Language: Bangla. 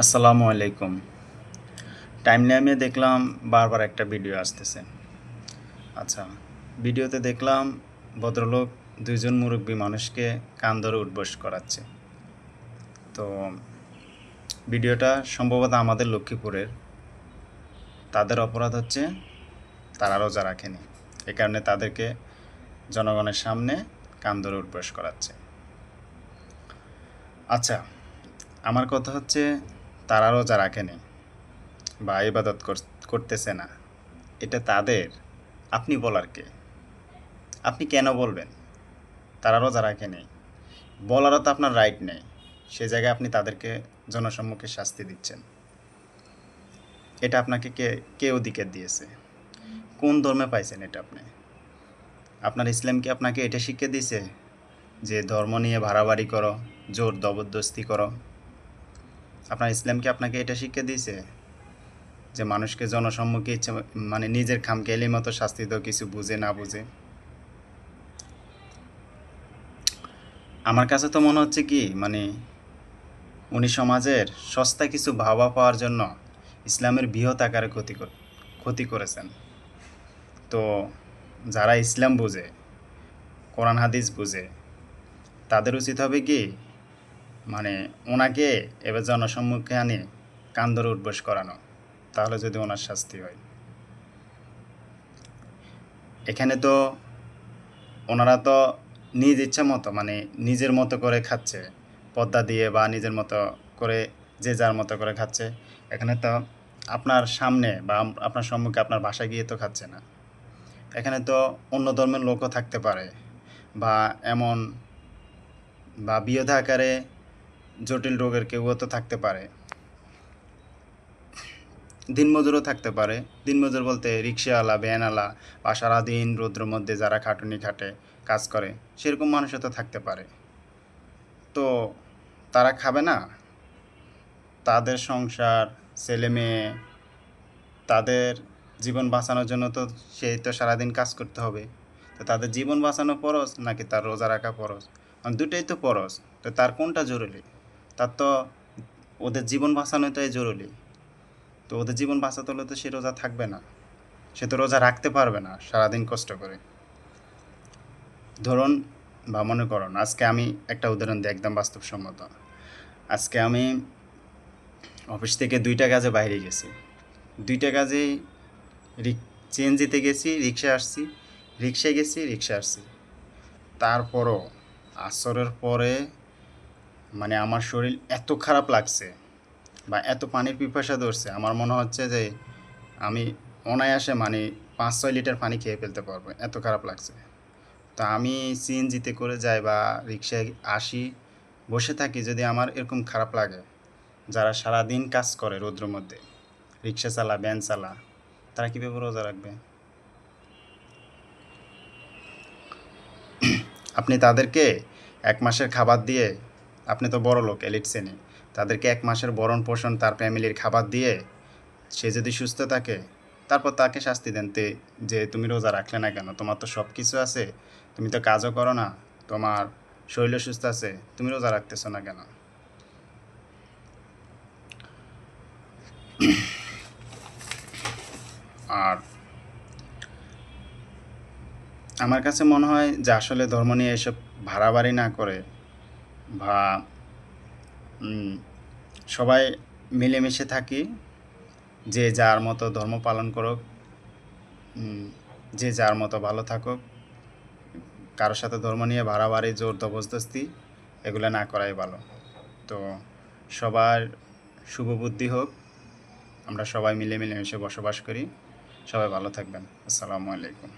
আসসালামু আলাইকুম। টাইমলাইনে দেখলাম বারবার একটা ভিডিও আসতেছে। আচ্ছা, ভিডিওতে দেখলাম ভদ্রলোক ২ জন মুরব্বি মানুষকে কান ধরে উঠবোস করাচ্ছে। তো ভিডিওটা সম্ভবত আমাদের লক্ষ্মীপুরের। তাদের অপরাধ হচ্ছে তারা রোজা রাখেনি। এ কারণে তাদেরকে জনগণের সামনে কান ধরে উঠবোস করাচ্ছে। আচ্ছা, আমার কথা হচ্ছে তারা রোজা রাখেনি বা ইবাদত করতেছে না। এটা তাদের, আপনি বলার কে? আপনি কেন বলবেন? তারা রোজা রাখেনি। বলারও তো আপনার রাইট নেই। সে জায়গায় আপনি তাদেরকে জনসম্মুখে শাস্তি দিচ্ছেন। এটা আপনাকে কে অধিকার দিয়েছে? কোন ধর্মে পাইছেন এটা আপনি? আপনার ইসলাম কি আপনাকে এটা শিখিয়ে দিয়েছে যে ধর্ম নিয়ে বাড়াবাড়ি করো, জোর জবরদস্তি করো? আপনার ইসলাম কি আপনাকে এটা শিখিয়ে দিয়েছে যে মানুষকে জনসম্মুখে ইচ্ছে মানে নিজের খামখেয়ালির মতো শাস্তি দাও, কিছু বুঝে না বুঝে? আমার কাছে তো মনে হচ্ছে কি, মানে উনি সমাজের সস্তা কিছু ভাবা পাওয়ার জন্য ইসলামের বৃহৎ আকারে ক্ষতি করেছেন। তো যারা ইসলাম বুঝে, কোরআন হাদিস বুঝে, তাদের উচিত হবে কি, মানে ওনাকে এবার জনসম্মুখে আনে কান ধরে উঠবোস করানো, তাহলে যদি ওনার শাস্তি হয়। এখানে তো ওনারা তো নিজ ইচ্ছা মতো, মানে নিজের মতো করে খাচ্ছে, পর্দা দিয়ে বা নিজের মতো করে যে যার মতো করে খাচ্ছে। এখানে তো আপনার সামনে বা আপনার সম্মুখে আপনার বাসায় গিয়ে তো খাচ্ছে না। এখানে তো অন্য ধর্মের লোকও থাকতে পারে, বা এমন বা বিরোধী আকারে জটিল রোগের কেউও তো থাকতে পারে, দিনমজুরও থাকতে পারে। দিনমজুর বলতে রিক্সাওয়ালা, ভ্যানওয়ালা বা সারাদিন রৌদ্রের মধ্যে যারা খাটুনি খাটে, কাজ করে, সেরকম মানুষও তো থাকতে পারে। তো তারা খাবে না? তাদের সংসার, ছেলে মেয়ে, তাদের জীবন বাঁচানোর জন্য তো সেই তো সারাদিন কাজ করতে হবে। তো তাদের জীবন বাঁচানো ফরজ নাকি তার রোজা রাখা ফরজ? দুটোই তো ফরজ। তো তার কোনটা জরুরি? তার তো ওদের জীবন বাঁচানোটাই জরুরি। তো ওদের জীবন বাঁচাতে হলে তো সে রোজা থাকবে না, সে তো রোজা রাখতে পারবে না সারাদিন কষ্ট করে। ধরুন বা মনে করুন, আজকে আমি একটা উদাহরণ দিই একদম বাস্তবসম্মত। আজকে আমি অফিস থেকে ২টা কাজে বাইরে গেছি। ২টা কাজেই রিক সিএনজিতে গেছি, রিকশায় আসছি, রিকশায় গেছি, রিকশায় আসছি। তারপরও আসরের পরে মানে আমার শরীর এত খারাপ লাগছে বা এত পানির পিপাসা ধরছে, আমার মনে হচ্ছে যে আমি অনায়াসে মানে ৫-৬ লিটার পানি খেয়ে ফেলতে পারবো, এত খারাপ লাগছে। তো আমি সিএনজিতে করে যাই বা রিকশায় আসি, বসে থাকি, যদি আমার এরকম খারাপ লাগে, যারা সারাদিন কাজ করে রৌদ্রের মধ্যে, রিকশা চালা, ভ্যান চালা, তারা কীভাবে রোজা রাখবে? আপনি তাদেরকে ১ মাসের খাবার দিয়ে, আপনি তো বড়লোক, এলিট শ্রেণী, তাদেরকে ১ মাসের ভরণ-পোষণ তার ফ্যামিলির খাবার দিয়ে সে যদি সুস্থ থাকে, তারপর তাকে শাস্তি দেন যে তুমি রোজা রাখলে না কেন? তোমার তো সব কিছু আছে, তুমি তো কাজও করো না, তোমার শরীরও সুস্থ আছে, তুমি রোজা রাখতেছো না কেন? আর আমার কাছে মনে হয় যে আসলে ধর্ম নিয়ে এসব বাড়াবাড়ি না করে, বা সবাই মিলেমিশে থাকি, যে যার মতো ধর্ম পালন করুক, যে যার মতো ভালো থাকুক, কারোর সাথে ধর্ম নিয়ে বাড়াবাড়ি, জোর জবরদস্তি এগুলো না করাই ভালো। তো সবার শুভ বুদ্ধি হোক, আমরা সবাই মিলেমিশে বসবাস করি। সবাই ভালো থাকবেন। আসসালামু আলাইকুম।